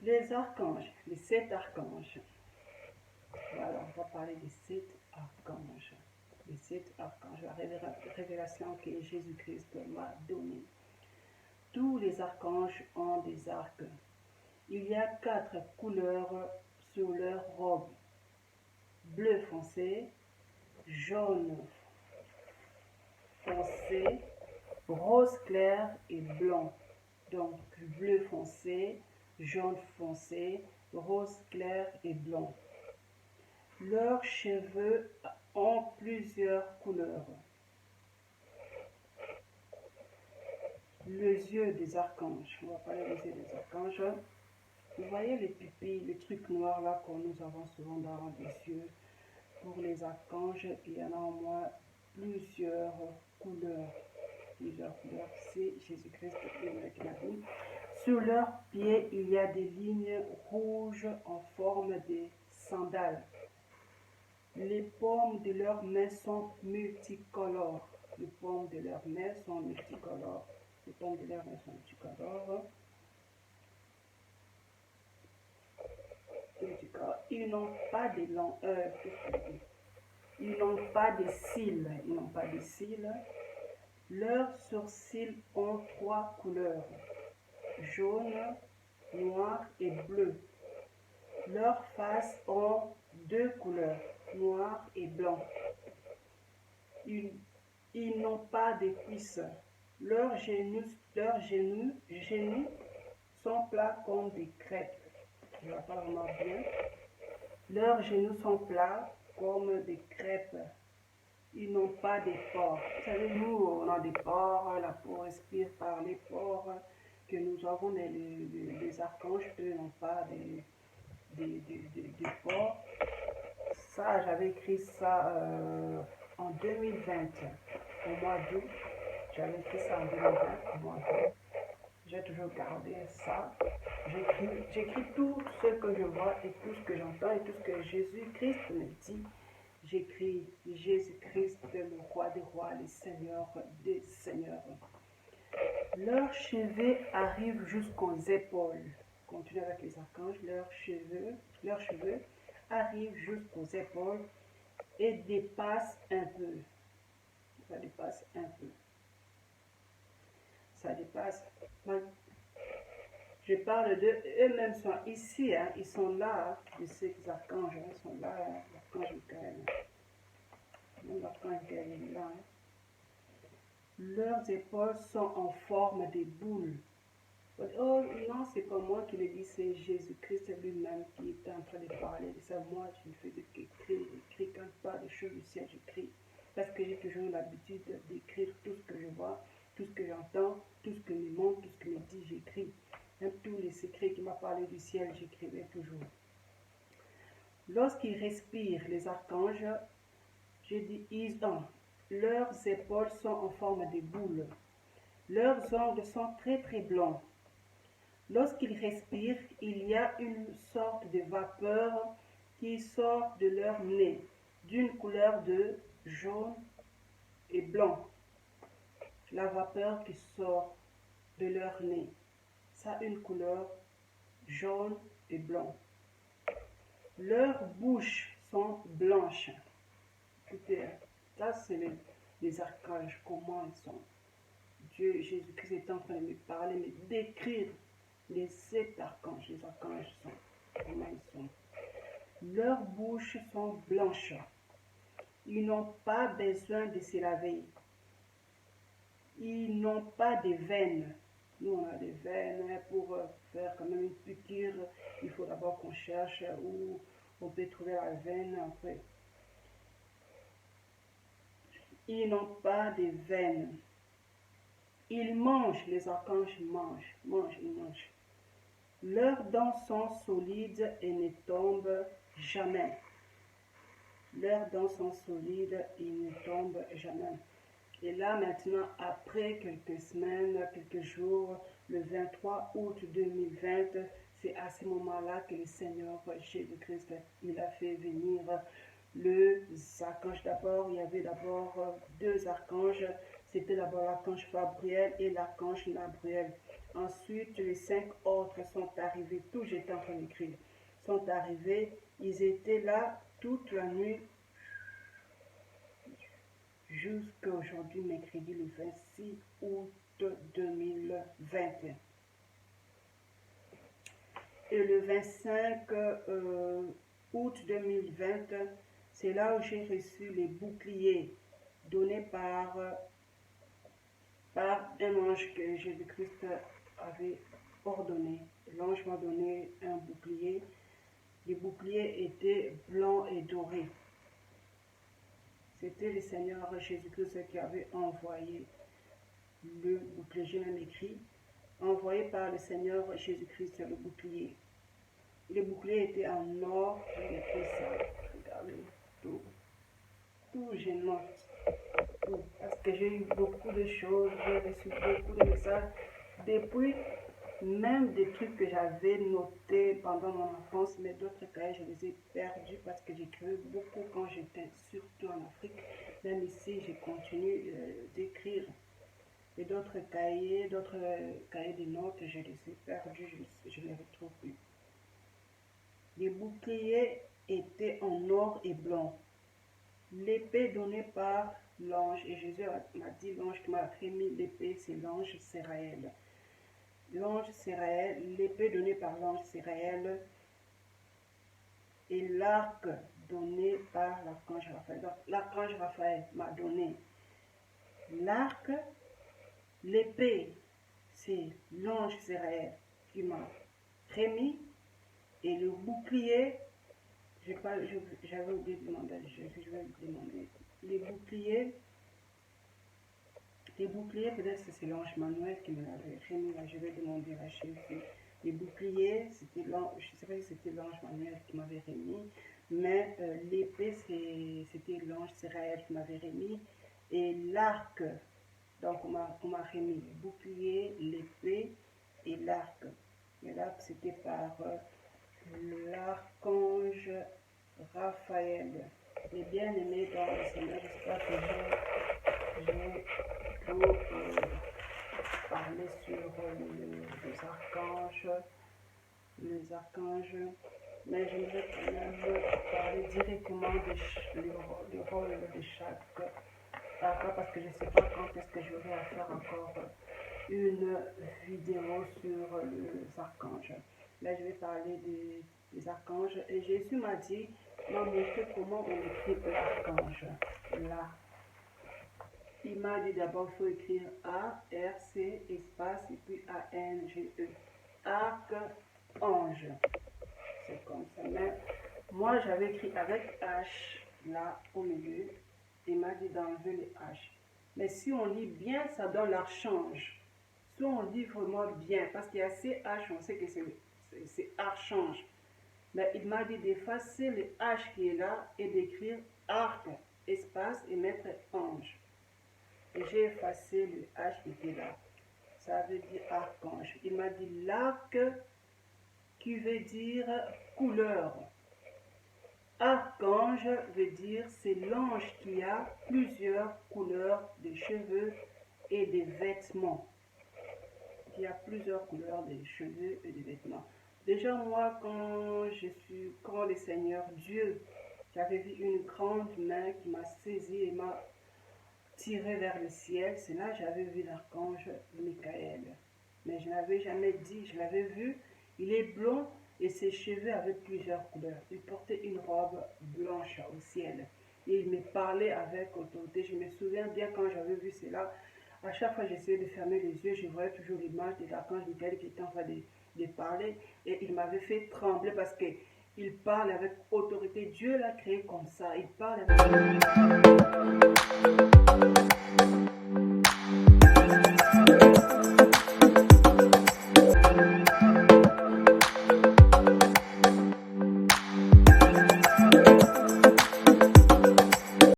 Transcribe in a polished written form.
Les archanges, les 7 archanges. Voilà, on va parler des 7 archanges. Les 7 archanges, la révélation que Jésus-Christ m'a donnée. Tous les archanges ont des arcs. Il y a 4 couleurs sur leur robe. Bleu foncé, jaune foncé, rose clair et blanc. Donc bleu foncé, jaune foncé, rose clair et blanc. Leurs cheveux ont plusieurs couleurs. Les yeux des archanges. On va parler des yeux des archanges. Vous voyez les pupilles, les trucs noirs là que nous avons souvent dans les yeux. Pour les archanges, il y en a au moins plusieurs couleurs. C'est Jésus-Christ qui l'a dit. Sur leurs pieds, il y a des lignes rouges en forme de sandales. Les paumes de leurs mains sont multicolores. Les paumes de leurs mains sont multicolores. Les paumes de leurs mains sont multicolores. Ils n'ont pas de ils n'ont pas de cils. Ils n'ont pas de cils. Leurs sourcils ont 3 couleurs, jaune, noir et bleu. Leurs faces ont 2 couleurs, noir et blanc. Ils n'ont pas de cuisses. Leurs genoux sont plats comme des crêpes. Je ne vois pas vraiment bien. Leurs genoux sont plats comme des crêpes. Ils n'ont pas de pores. Vous savez, nous, on a des pores, la peau respire par les pores que nous avons. Les archanges, eux, n'ont pas de pores. Ça, j'avais écrit ça en 2020, au mois d'août. J'avais écrit ça en 2020, au mois d'août. J'ai toujours gardé ça. J'écris tout ce que je vois et tout ce que j'entends et tout ce que Jésus-Christ me dit. J'écris Jésus-Christ, le roi des rois, le Seigneur des seigneurs. Leurs cheveux arrivent jusqu'aux épaules. Continue avec les archanges. Leurs cheveux arrivent jusqu'aux épaules et dépassent un peu. Ça dépasse un peu. Ça dépasse. Je parle d'eux, eux-mêmes sont ici, hein, ils sont là, ces archanges, ils sont là, l'archange Michael. Même l'archange Michael est là. Hein. Leurs épaules sont en forme de boules. Oh non, c'est pas moi qui le dis, c'est Jésus-Christ lui-même qui est en train de parler de ça. Moi, je ne fais qu'écrire, j'écris quand je parle des choses du ciel, j'écris. Parce que j'ai toujours l'habitude d'écrire tout ce que je vois, tout ce que j'entends, tout ce que me montre, tout ce que me dit, j'écris. Même tous les secrets qui m'a parlé du ciel, j'écrivais toujours. Lorsqu'ils respirent, les archanges, j'ai dit, leurs épaules sont en forme de boule. Leurs ongles sont très très blancs. Lorsqu'ils respirent, il y a une sorte de vapeur qui sort de leur nez, d'une couleur de jaune et blanc. La vapeur qui sort de leur nez, ça a une couleur jaune et blanc. Leurs bouches sont blanches. Écoutez, ça c'est les archanges, comment ils sont. Dieu, Jésus-Christ est en train de me parler, me décrire les 7 archanges. Les archanges sont, comment ils sont. Leurs bouches sont blanches. Ils n'ont pas besoin de se laver. Ils n'ont pas de veines. Nous, on a des veines pour faire quand même une piqûre. Il faut d'abord qu'on cherche où on peut trouver la veine après. Ils n'ont pas de veines. Ils mangent, les archanges mangent. Leurs dents sont solides et ne tombent jamais. Leurs dents sont solides et ne tombent jamais. Et là, maintenant, après quelques semaines, quelques jours, le 23 août 2020, c'est à ce moment-là que le Seigneur Jésus-Christ, il a fait venir les archanges. D'abord, il y avait d'abord 2 archanges. C'était d'abord l'archange Gabriel et l'archange Gabriel. Ensuite, les 5 autres sont arrivés, tout j'étais en train d'écrire, sont arrivés, ils étaient là toute la nuit jusqu'à aujourd'hui, mercredi le 26 août 2021. Et le 25 août 2020, c'est là où j'ai reçu les boucliers donnés par un ange que Jésus-Christ avait ordonné. L'ange m'a donné un bouclier. Les boucliers étaient blancs et dorés. C'était le Seigneur Jésus-Christ qui avait envoyé le bouclier. J'ai même écrit, envoyé par le Seigneur Jésus-Christ, le bouclier. Le bouclier était en or, j'ai fait ça. Regardez, tout, je note. Parce que j'ai eu beaucoup de choses, j'ai reçu beaucoup de messages, depuis même des trucs que j'avais notés pendant mon enfance, mais d'autres cahiers, je les ai perdus parce que j'écrivais beaucoup quand j'étais surtout en Afrique. Même ici, j'ai continué d'écrire. Et d'autres cahiers de notes, je les ai perdus, je ne les retrouve plus. Les boucliers étaient en or et blanc. L'épée donnée par l'ange, et Jésus m'a dit, l'ange qui m'a remis l'épée, c'est l'ange Seraël. L'ange Seraël, l'épée donnée par l'ange Seraël, et l'arc donné par l'archange Raphaël. Donc, l'archange Raphaël m'a donné l'arc, l'épée, c'est l'ange Seraël qui m'a remis, et le bouclier, j'avais oublié de demander à Jésus, je vais lui demander. Les boucliers, peut-être que c'est l'ange Manuel qui me l'avait remis, là, je vais demander à Jésus. Les boucliers, c'était l'ange, je ne sais pas si c'était l'ange Manuel qui m'avait remis, mais l'épée, c'était l'ange Seraël qui m'avait remis, et l'arc, donc on m'a remis le bouclier, l'épée et l'arc. Et l'arc, c'était par l'archange Raphaël. Les bien-aimés dans le Seigneur, j'espère que j'ai tout parlé sur les archanges, mais j'aimerais quand même parler directement du rôle de chaque archange, parce que je ne sais pas quand est-ce que j'aurai à faire encore une vidéo sur les archanges. Là, je vais parler des archanges. Et Jésus m'a montré comment on écrit l'archange. Là. Il m'a dit d'abord, il faut écrire A, R, C, espace, et puis A, N, G, E. Arc-ange. C'est comme ça. Mais moi, j'avais écrit avec H, là, au milieu. Il m'a dit d'enlever les H. Mais si on lit bien, ça donne l'archange. Si on lit vraiment bien, parce qu'il y a CH, on sait que c'est archange. Mais il m'a dit d'effacer le H qui est là et d'écrire arc, espace et mettre ange. Et j'ai effacé le H qui était là. Ça veut dire archange. Il m'a dit l'arc qui veut dire couleur. Archange veut dire c'est l'ange qui a plusieurs couleurs de cheveux et de vêtements. Il y a plusieurs couleurs de cheveux et de vêtements. Déjà moi, quand le Seigneur Dieu, j'avais vu une grande main qui m'a saisi et m'a tiré vers le ciel, c'est là que j'avais vu l'archange Michael. Mais je n'avais jamais dit, je l'avais vu, il est blond et ses cheveux avaient plusieurs couleurs. Il portait une robe blanche au ciel. Et il me parlait avec autorité. Je me souviens bien quand j'avais vu cela, à chaque fois j'essayais de fermer les yeux, je voyais toujours l'image de l'archange Michael qui était en train de parler. Et il m'avait fait trembler parce qu'il parle avec autorité. Dieu l'a créé comme ça. Il parle avec